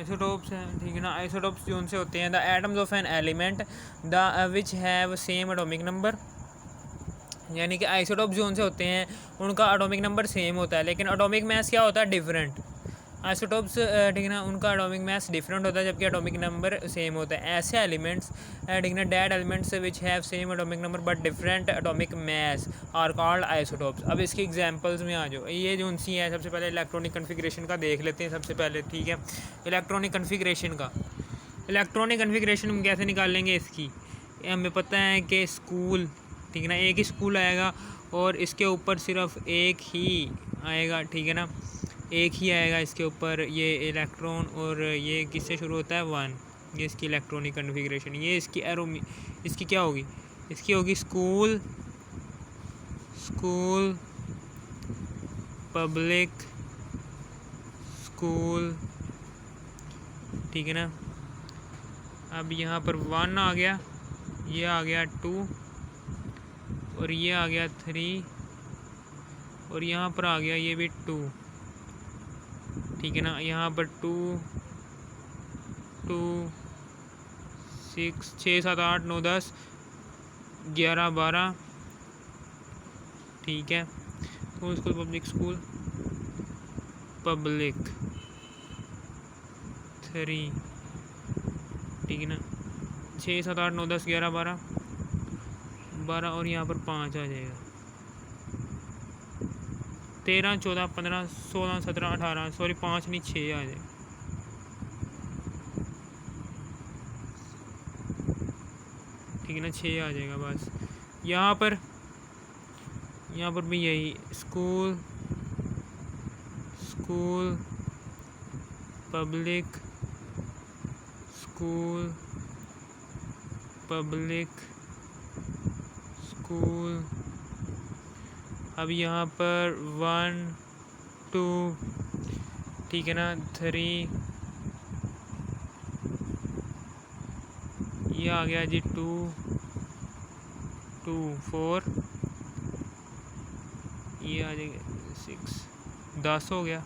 Isotopes हैं, ठीक है ना। आइसोटोप्स जो उनसे होते हैं the atoms of an element the which have same atomic number, यानी कि आइसोटोप्स जो उनसे होते हैं उनका एटॉमिक नंबर सेम होता है लेकिन एटॉमिक मास क्या होता है, डिफरेंट। आइसोटोप्स, ठीक है ना, उनका एटॉमिक मास डिफरेंट होता है जबकि एटॉमिक नंबर सेम होता है। ऐसे एलिमेंट्स, ठीक है ना, dead elements which have same atomic number but different atomic mass are called isotopes. अब इसकी एग्जांपल्स में आ जाओ, ये जो उनसी है, सबसे पहले इलेक्ट्रॉनिक कन्फिग्रेशन का देख लेते हैं सबसे पहले, ठीक है। इलेक्ट्रॉनिक कन्फिग्रेशन का, इलेक्ट्रॉनिक कन्फिग्रेशन हम कैसे निकाल लेंगे इसकी, हमें पता है कि स्कूल, ठीक है ना, एक ही स्कूल आएगा और इसके ऊपर सिर्फ एक ही आएगा, ठीक है ना, एक ही आएगा इसके ऊपर ये इलेक्ट्रॉन, और ये किससे शुरू होता है, 1। ये इसकी इलेक्ट्रॉनिक कन्फिग्रेशन, ये इसकी एरो, इसकी क्या होगी, इसकी होगी स्कूल, स्कूल पब्लिक स्कूल, ठीक है ना। अब यहाँ पर 1 आ गया, ये आ गया 2, और ये आ गया 3, और यहाँ पर आ गया ये भी 2, ठीक है ना। यहाँ पर 2 2 6 6 7 8 9 10 11 12, ठीक है। School, school public school public 3, ठीक है ना। 6 7 8 9 10 11 12 12, और यहाँ पर 5 आ जाएगा। 13 14 15 16 17 18, सॉरी 5 नहीं 6 आ जाएगा, ठीक है ना, 6 आ जाएगा बस। यहाँ पर भी यही school, school public school public school. अब यहाँ पर 1 2, ठीक है ना, 3, ये आ गया जी 2 2 4, ये आ जाएगा 6, 10 हो गया,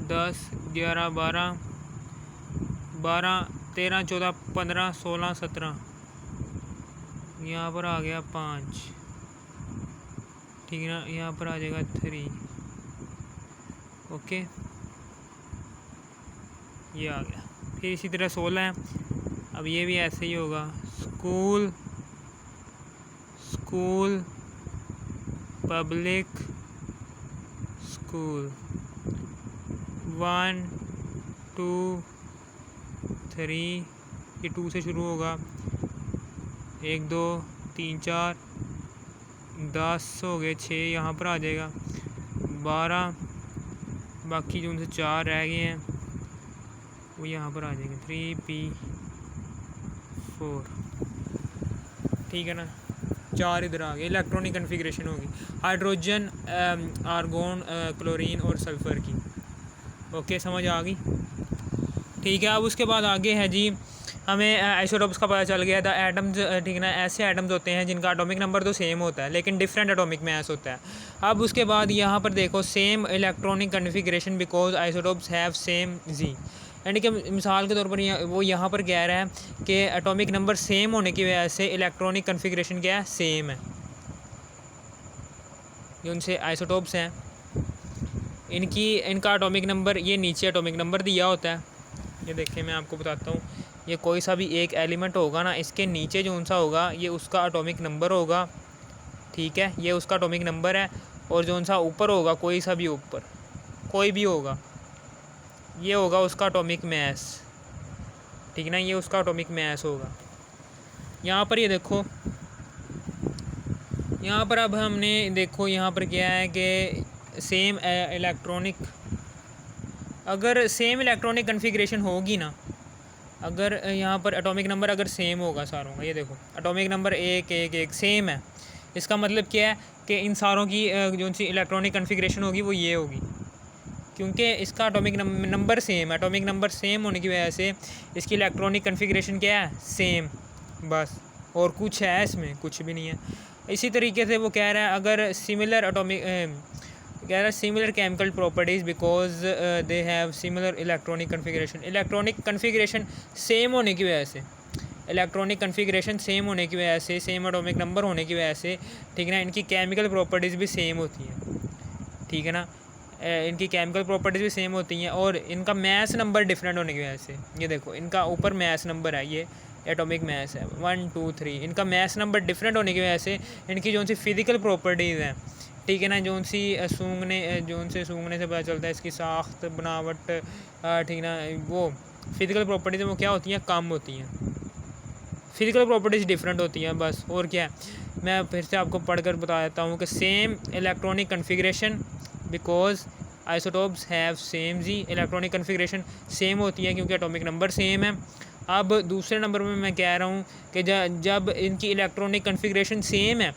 10 11 12 12 13 14 15 16 17, यहाँ पर आ गया 5, ठीक है ना। यहाँ पर आ जाएगा 3, ओके, ये आ गया। फिर इसी तरह 16 है, अब ये भी ऐसे ही होगा, स्कूल, स्कूल पब्लिक स्कूल 1 2 3, ये 2 से शुरू होगा, 1 2 3 4 10 हो गए, 6 यहाँ पर आ जाएगा, 12, बाकी जो उनसे 4 रह गए हैं वो यहाँ पर आ जाएंगे, 3p 4, ठीक है ना। 4 इधर आ गए, इलेक्ट्रॉनिक कन्फिग्रेशन होगी हाइड्रोजन, आर्गोन, क्लोरीन और सल्फ़र की, ओके, समझ आ गई, ठीक है। अब उसके बाद आगे है जी, हमें आइसोटोप्स का पता चल गया था, एटम्स, ठीक है ना, ऐसे एटम्स होते हैं जिनका एटॉमिक नंबर तो सेम होता है लेकिन डिफरेंट एटॉमिक मास होता है। अब उसके बाद यहाँ पर देखो, same electronic configuration because isotopes have same Z, यानी कि मिसाल के तौर पर वो यहाँ पर कह रहा है कि एटॉमिक नंबर सेम होने की वजह से इलेक्ट्रॉनिक कन्फिग्रेशन क्या है, सेम है। ये उनसे आइसोटोप्स हैं, इनका एटॉमिक नंबर, ये नीचे एटॉमिक नंबर दिया होता है, ये देखिए मैं आपको बताता हूँ, ये कोई सा भी एक एलिमेंट होगा ना, इसके नीचे जो उनसा होगा ये उसका एटॉमिक नंबर होगा, ठीक है, ये उसका एटॉमिक नंबर है, और जो उनसा ऊपर होगा, कोई सा भी ऊपर कोई भी होगा, ये होगा उसका एटॉमिक मास, ठीक है ना, ये उसका एटॉमिक मास होगा। यहाँ पर ये देखो, यहाँ पर अब हमने देखो यहाँ पर क्या है कि सेम इलेक्ट्रॉनिक, अगर सेम इलेक्ट्रॉनिक कन्फिग्रेशन होगी ना, अगर यहाँ पर एटॉमिक नंबर अगर सेम होगा सारों का, ये देखो एटॉमिक नंबर 1 1 1 सेम है, इसका मतलब क्या है कि इन सारों की जो सी इलेक्ट्रॉनिक कन्फिग्रेशन होगी वो ये होगी, क्योंकि इसका एटॉमिक नंबर सेम है, एटॉमिक नंबर सेम होने की वजह से इसकी इलेक्ट्रॉनिक कन्फिग्रेशन क्या है, सेम, बस, और कुछ है इसमें, कुछ भी नहीं है। इसी तरीके से वो कह रहा है अगर सिमिलर कह रहा है similar chemical properties because they have similar electronic configuration. Electronic configuration same होने की वजह से, इलेक्ट्रॉनिक कन्फिग्रेशन सेम होने की वजह से, सेम एटॉमिक नंबर होने की वजह से, ठीक है ना, इनकी केमिकल प्रॉपर्टीज़ भी सेम होती हैं, ठीक है ना, इनकी केमिकल प्रॉपर्टीज़ भी सेम होती हैं। और इनका मैस नंबर डिफरेंट होने की वजह से, ये देखो इनका ऊपर मैस नंबर है, ये एटॉमिक मैस है 1 2 3, इनका मैस नंबर डिफरेंट होने की वजह से इनकी जो सी फिज़िकल प्रॉपर्टीज़ हैं, ठीक है ना, जो सी सूंघने से पता चलता है इसकी साख्त बनावट, ठीक ना, वो फिज़िकल प्रॉपर्टीज़ वो क्या होती हैं, कम होती हैं, फिज़िकल प्रॉपर्टीज़ डिफरेंट होती हैं बस, और क्या है। मैं फिर से आपको पढ़कर बता देता हूँ कि same electronic configuration because isotopes have same Z, electronic configuration same होती है क्योंकि एटॉमिक नंबर सेम है। अब दूसरे नंबर में मैं कह रहा हूँ कि जब इनकी इलेक्ट्रॉनिक कन्फिग्रेशन सेम है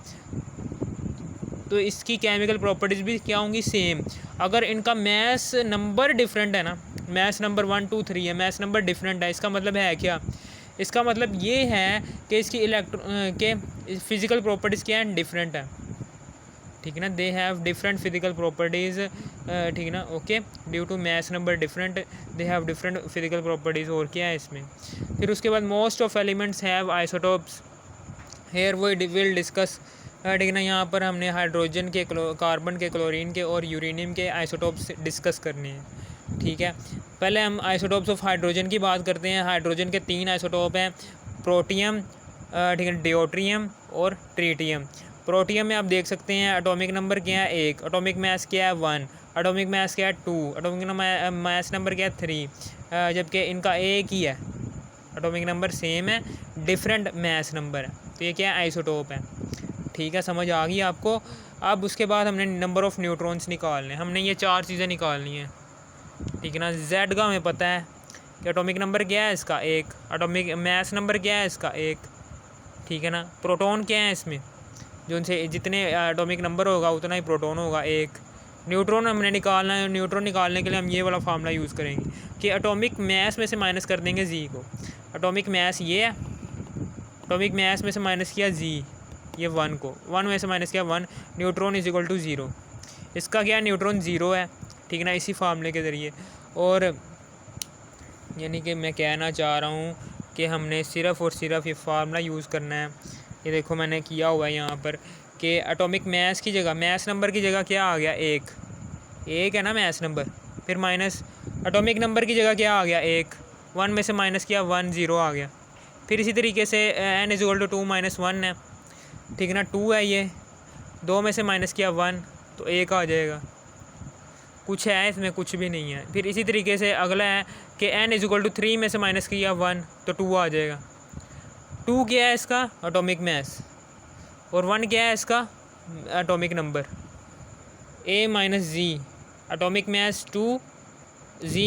तो इसकी केमिकल प्रॉपर्टीज़ भी क्या होंगी, सेम। अगर इनका मैस नंबर डिफरेंट है ना, मैस नंबर 1 2 3 है, मैस नंबर डिफरेंट है, इसका मतलब है क्या, इसका मतलब ये है कि इसकी के फिज़िकल प्रॉपर्टीज़ क्या है, डिफरेंट है, ठीक है ना, they have different physical properties, ठीक है ना, okay, due to mass number different they have different physical properties. और क्या है इसमें, फिर उसके बाद most of elements have isotopes, here we will discuss, ठीक है ना, यहाँ पर हमने हाइड्रोजन के, कार्बन के, क्लोरीन के और यूरेनियम के आइसोटोप्स डिस्कस करने हैं, ठीक है। पहले हम आइसोटोप्स ऑफ हाइड्रोजन की बात करते हैं। हाइड्रोजन के 3 आइसोटोप हैं, प्रोटियम, ठीक है, ड्यूटेरियम और ट्रिटियम। प्रोटियम में आप देख सकते हैं एटॉमिक नंबर क्या है 1, एटॉमिक मास क्या है 1, एटॉमिक मास क्या है 2, एटॉमिक मास नंबर क्या है 3, जबकि इनका एक ही है, एटॉमिक नंबर सेम है, डिफरेंट मास नंबर है, तो ये क्या है, आइसोटोप है, ठीक है, समझ आ गई आपको। अब उसके बाद हमने नंबर ऑफ़ न्यूट्रॉन्स निकालने, हमने ये 4 चीज़ें निकालनी है, ठीक है ना। जेड का हमें पता है कि एटॉमिक नंबर क्या है इसका 1, एटॉमिक मास नंबर क्या है इसका 1, ठीक है ना। प्रोटॉन क्या है इसमें, जो उनसे जितने एटॉमिक नंबर होगा उतना ही प्रोटॉन होगा 1। न्यूट्रॉन हमने निकालना है, न्यूट्रॉन निकालने के लिए हम ये वाला फार्मूला यूज़ करेंगे कि एटॉमिक मास में से माइनस कर देंगे जी को, एटॉमिक मास ये है, एटॉमिक मास में से माइनस किया जी, ये 1 को, 1 में से माइनस किया 1, न्यूट्रॉन इज इक्वल टू 0, इसका क्या है, न्यूट्रॉन 0 है, ठीक है ना, इसी फार्मूले के ज़रिए। और यानी कि मैं कहना चाह रहा हूँ कि हमने सिर्फ़ और सिर्फ ये फार्मूला यूज़ करना है। ये देखो मैंने किया हुआ है यहाँ पर कि एटॉमिक मास की जगह, मास नंबर की जगह क्या आ गया 1 है ना मास नंबर, फिर माइनस एटॉमिक नंबर की जगह क्या आ गया 1, 1 में से माइनस किया 1, 0 आ गया। फिर इसी तरीके से n इज इक्वल टू 2 - 1 है, ठीक है ना, 2 है, ये 2 में से माइनस किया 1 तो 1 आ जाएगा, कुछ है इसमें, कुछ भी नहीं है। फिर इसी तरीके से अगला है कि n इज इक्वल टू 3 में से माइनस किया 1 तो 2 आ जाएगा। 2 क्या है इसका, एटॉमिक मास, और 1 क्या है इसका, atomic number, a - z, atomic mass 2, z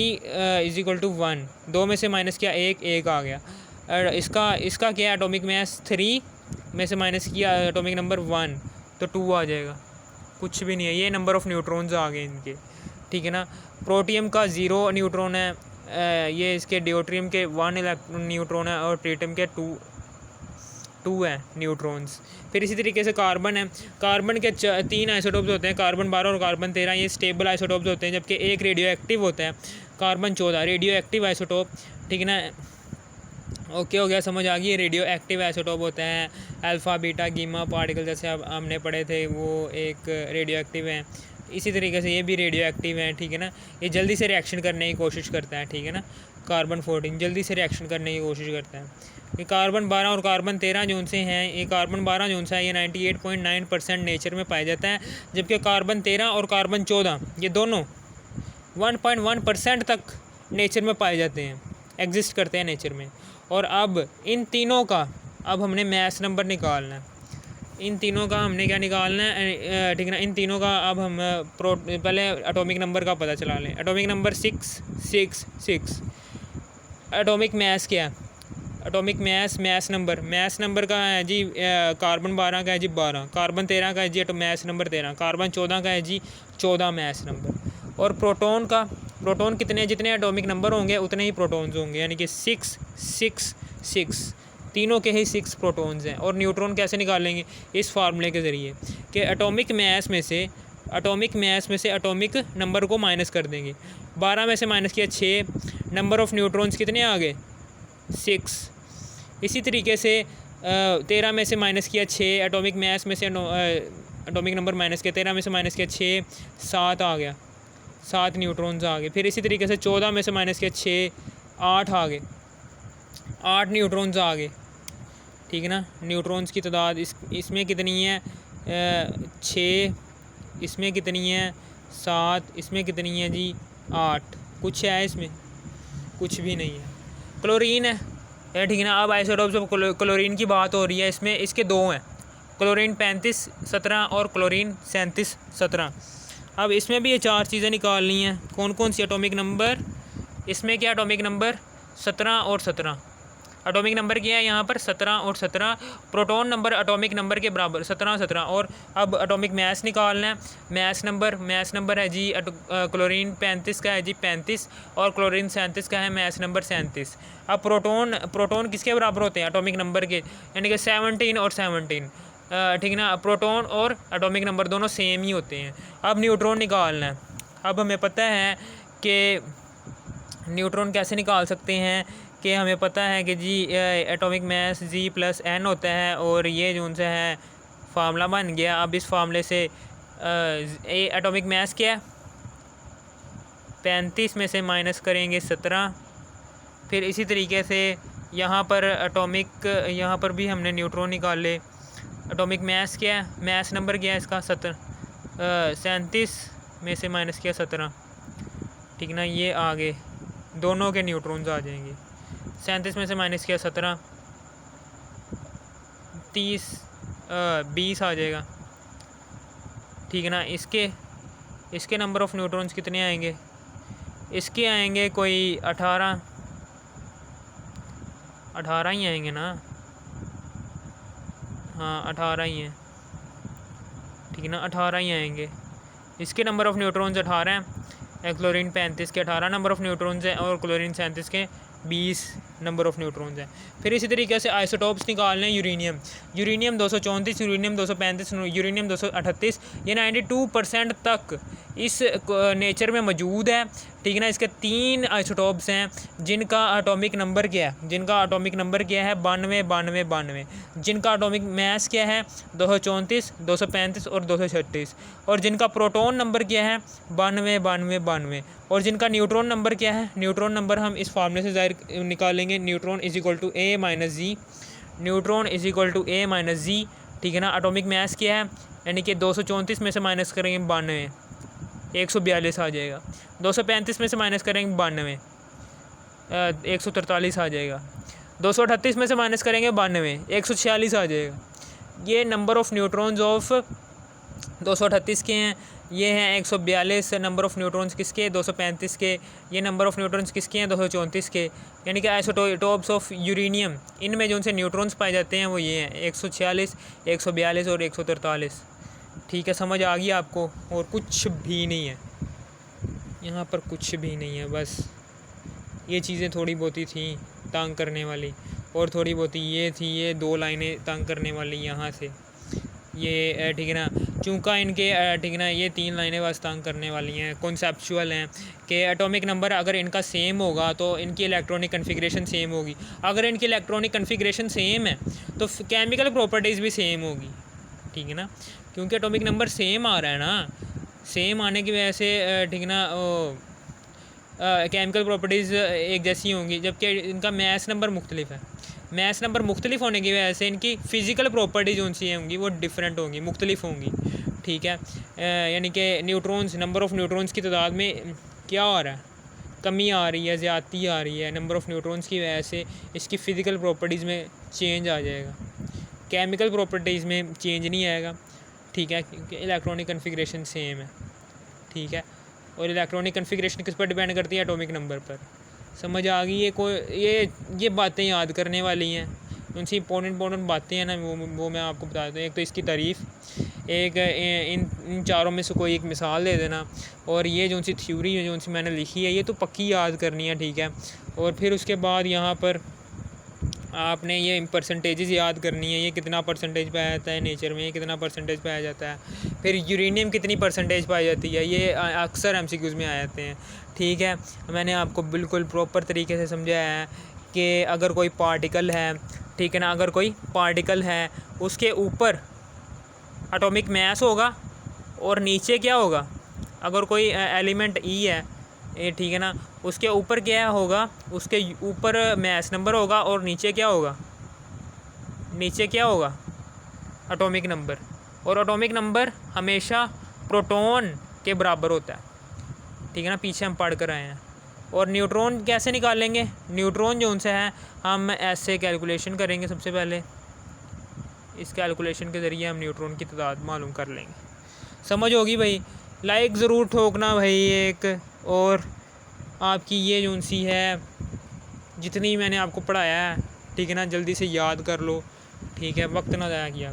is equal to 1, 2 में से माइनस किया 1 आ गया। इसका क्या है, एटॉमिक मास 3 में से माइनस किया एटॉमिक नंबर 1 तो 2 आ जाएगा, कुछ भी नहीं है। ये नंबर ऑफ़ न्यूट्रॉन्स आ गए इनके, ठीक है ना। प्रोटियम का 0 न्यूट्रॉन है, ये इसके ड्यूटेरियम के 1 न्यूट्रॉन है, और ट्रिटियम के 2 है न्यूट्रॉन्स। फिर इसी तरीके से कार्बन है, कार्बन के 3 आइसोटोप्स होते हैं, कार्बन 12 और कार्बन 13, ये स्टेबल आइसोटोप्स होते हैं, जबकि एक रेडियो एक्टिव होता है, कार्बन 14 रेडियो एक्टिव आइसोटोप, ठीक है ना। ओके हो गया, समझ आ गई। रेडियो एक्टिव आइसोटोप होते हैं अल्फ़ा बीटा गीमा पार्टिकल, जैसे अब हमने पढ़े थे, वो एक रेडियो एक्टिव है। इसी तरीके से ये भी रेडियो एक्टिव है, ठीक है ना। ये जल्दी से रिएक्शन करने की कोशिश करता है, ठीक है ना। कार्बन 14 जल्दी से रिएक्शन करने की कोशिश करता है। ये कार्बन 12 और कार्बन 13 जो उनसे हैं, ये कार्बन 12 जो उनसा है ये 98.9% नेचर में पाया जाता है, जबकि कार्बन 13 और कार्बन 14 ये दोनों 1.1% तक नेचर में पाए जाते हैं, एग्जिस्ट करते हैं नेचर में। और अब इन तीनों का अब हमने मास नंबर निकालना है, इन तीनों का हमने क्या निकालना है, ठीक है ना। इन तीनों का अब हम पहले एटॉमिक नंबर का पता चला लें। एटॉमिक नंबर 666, एटॉमिक मास क्या है, एटॉमिक मास नंबर का है जी कार्बन 12 का है जी 12, कार्बन 13 का है जी मास नंबर 13, कार्बन 14 का है जी 14 मास नंबर। और प्रोटॉन कितने, जितने एटॉमिक नंबर होंगे उतने ही प्रोटॉन्स होंगे, यानी कि 666 तीनों के ही 6 प्रोटॉन्स हैं। और न्यूट्रॉन कैसे निकालेंगे, इस फार्मूले के ज़रिए कि एटॉमिक मास में से एटॉमिक मास में से एटॉमिक नंबर को माइनस कर देंगे। 12 में से माइनस किया 6, नंबर ऑफ़ न्यूट्रॉन्स कितने आ गए 6। इसी तरीके से 13 में से माइनस किया 6, एटॉमिक मास में से एटॉमिक नंबर माइनस किया, 13 में से माइनस किया 6, 7 आ गया, 7 न्यूट्रॉन्स आ गए। फिर इसी तरीके से 14 में से माइनस किया 6, 8 आ गए, 8 न्यूट्रॉन्स आ गए। ठीक है ना। न्यूट्रॉन्स की तादाद इसमें कितनी है 6, इसमें कितनी है 7, इसमें कितनी है जी 8। कुछ है इसमें? कुछ भी नहीं है। क्लोरीन है, ठीक है ना। अब आइसोटोप्स ऑफ क्लोरीन की बात हो रही है। इसमें इसके 2 हैं, क्लोरीन 35-17 और क्लोरीन 37-17। अब इसमें भी ये 4 चीज़ें निकालनी हैं। कौन कौन सी? एटॉमिक नंबर, इसमें क्या एटॉमिक नंबर 17 और 17। एटॉमिक नंबर क्या है यहाँ पर 17 और 17। प्रोटॉन नंबर एटॉमिक नंबर के बराबर 17-17। और अब एटॉमिक मास निकालना है। मास नंबर है जी क्लोरीन 35 का है जी 35 और क्लोरीन 37 का है मास नंबर 37। अब प्रोटॉन किसके बराबर होते हैं एटॉमिक नंबर के, यानी कि 17 और 17। ठीक है ना। प्रोटॉन और एटॉमिक नंबर दोनों सेम ही होते हैं। अब न्यूट्रॉन निकालना है। अब हमें पता है कि न्यूट्रॉन कैसे निकाल सकते हैं कि हमें पता है कि जी एटॉमिक मास G+N होता है और ये जो उनसे है फार्मूला बन गया। अब इस फार्मूले से एटॉमिक मास क्या है 35 में से माइनस करेंगे 17। फिर इसी तरीके से यहाँ पर यहाँ पर भी हमने न्यूट्रॉन निकाले। एटॉमिक मास क्या है, मास नंबर क्या है इसका 37 में से माइनस किया 17। ठीक ना। ये आगे दोनों के न्यूट्रॉन्स आ जाएंगे। 37 में से माइनस किया 17, 20 आ जाएगा। ठीक है ना। इसके नंबर ऑफ़ न्यूट्रॉन्स कितने आएंगे? इसके आएंगे कोई 18 ही आएंगे ना। हाँ 18 ही हैं। ठीक है ना। 18 ही आएंगे। इसके नंबर ऑफ़ न्यूट्रॉन्स 18 हैं। क्लोरीन 35 के 18 नंबर ऑफ़ न्यूट्रॉन्स हैं और क्लोरीन 37 के 20 नंबर ऑफ़ न्यूट्रॉन्स हैं। फिर इसी तरीके से आइसोटोप्स निकालने हैं। यूरेनियम 234, यूरेनियम 235, यूरेनियम 238, ये 92% तक इस नेचर में मौजूद है। ठीक है ना। इसके 3 आइसोटोप्स हैं जिनका एटॉमिक नंबर क्या है 92। जिनका एटॉमिक मास क्या है 234, 235 और 236। और जिनका प्रोटॉन नंबर क्या है 92। और जिनका न्यूट्रॉन नंबर क्या है, न्यूट्रॉन नंबर हम इस फार्मूले से ज़ाहिर निकालेंगे। Neutron is equal to A minus Z। ठीक है ना। एटॉमिक मास क्या है, यानी कि 234 में से माइनस करेंगे 92, 142 आ जाएगा। 235 में से माइनस करेंगे 92, 143 आ जाएगा। 238 में से माइनस करेंगे 92, 146 आ जाएगा। ये नंबर ऑफ़ न्यूट्रॉन्स ऑफ 238 के हैं। ये हैं 142 नंबर ऑफ़ न्यूट्रॉन्स किसके 235 के। ये नंबर ऑफ़ न्यूट्रॉन्स किसके हैं 234 के। यानी कि आइसोटोप्स ऑफ यूरेनियम, इनमें जो उनसे न्यूट्रॉन्स पाए जाते हैं वो ये हैं 146, 142 और 143। ठीक है। समझ आ गई आपको? और कुछ भी नहीं है यहाँ पर, कुछ भी नहीं है। बस ये चीज़ें थोड़ी बहुत ही थी तंग करने वाली, और थोड़ी बहुत ही ये थी, ये 2 लाइनें तंग करने वाली यहाँ से ये। ठीक है ना। चूँकि इनके ठीक है ना ये 3 लाइनें बस तंग करने वाली हैं, कॉन्सेप्चुअल हैं कि एटॉमिक नंबर अगर इनका सेम होगा तो इनकी इलेक्ट्रॉनिक कन्फिग्रेशन सेम होगी। अगर इनकी इलेक्ट्रॉनिक कन्फिग्रेशन सेम है तो केमिकल प्रॉपर्टीज़ भी सेम होगी। ठीक है ना। क्योंकि एटॉमिक नंबर सेम आ रहा है ना, सेम आने की वजह से ठीक है ना केमिकल प्रॉपर्टीज़ एक जैसी होंगी, जबकि इनका मास नंबर मुख्तलिफ है। मास नंबर मुख्तलिफ होने की वजह से इनकी फ़िज़िकल प्रॉपर्टीज़ जो सी होंगी वो डिफरेंट होंगी, मुख्तलिफ होंगी। ठीक है। यानी कि न्यूट्रॉन्स, नंबर ऑफ़ न्यूट्रॉन्स की तादाद में क्या आ रहा है, कमी आ रही है, ज़्यादती आ रही है। नंबर ऑफ़ न्यूट्रॉन्स की वजह से इसकी फ़िज़िकल प्रॉपर्टीज़ में चेंज आ जाएगा, केमिकल प्रॉपर्टीज़ में चेंज नहीं आएगा। ठीक है। क्योंकि इलेक्ट्रॉनिक कन्फिग्रेशन सेम है। ठीक है। और इलेक्ट्रॉनिक कन्फिग्रेशन किस पर डिपेंड करती है, एटॉमिक नंबर पर। समझ आ गई? ये बातें याद करने वाली हैं। उनसे इंपॉर्टेंट बातें हैं ना वो मैं आपको बता देता हूँ। एक तो इसकी तारीफ़, एक इन चारों में से कोई एक मिसाल दे देना, और ये जो सी थ्योरी है जो सी मैंने लिखी है ये तो पक्की याद करनी है। ठीक है। और फिर उसके बाद यहाँ पर आपने ये परसेंटेजेस याद करनी है, ये कितना परसेंटेज पाया जाता है नेचर में, ये कितना परसेंटेज पाया जाता है। फिर यूरेनियम कितनी परसेंटेज पाई जाती है, ये अक्सर एमसीक्यूज़ में आ जाते हैं। ठीक है, मैंने आपको बिल्कुल प्रॉपर तरीके से समझाया है कि अगर कोई पार्टिकल है, ठीक है ना, अगर कोई पार्टिकल है उसके ऊपर एटॉमिक मास होगा और नीचे क्या होगा, अगर कोई एलिमेंट ई है, ये ठीक है ना, उसके ऊपर क्या होगा, उसके ऊपर मास नंबर होगा और नीचे क्या होगा, नीचे क्या होगा, एटॉमिक नंबर। और एटॉमिक नंबर हमेशा प्रोटॉन के बराबर होता है, ठीक है ना, पीछे हम पढ़ कर आए हैं। और न्यूट्रॉन कैसे निकालेंगे, न्यूट्रॉन जो उनसे है हम ऐसे कैलकुलेशन करेंगे। सबसे पहले इस कैलकुलेशन के ज़रिए हम न्यूट्रॉन की तादाद मालूम कर लेंगे। समझ होगी भाई, लाइक ज़रूर ठोकना भाई एक, और आपकी ये जो सी है जितनी मैंने आपको पढ़ाया है, ठीक है ना, जल्दी से याद कर लो, ठीक है, वक्त ना ज़ाया किया।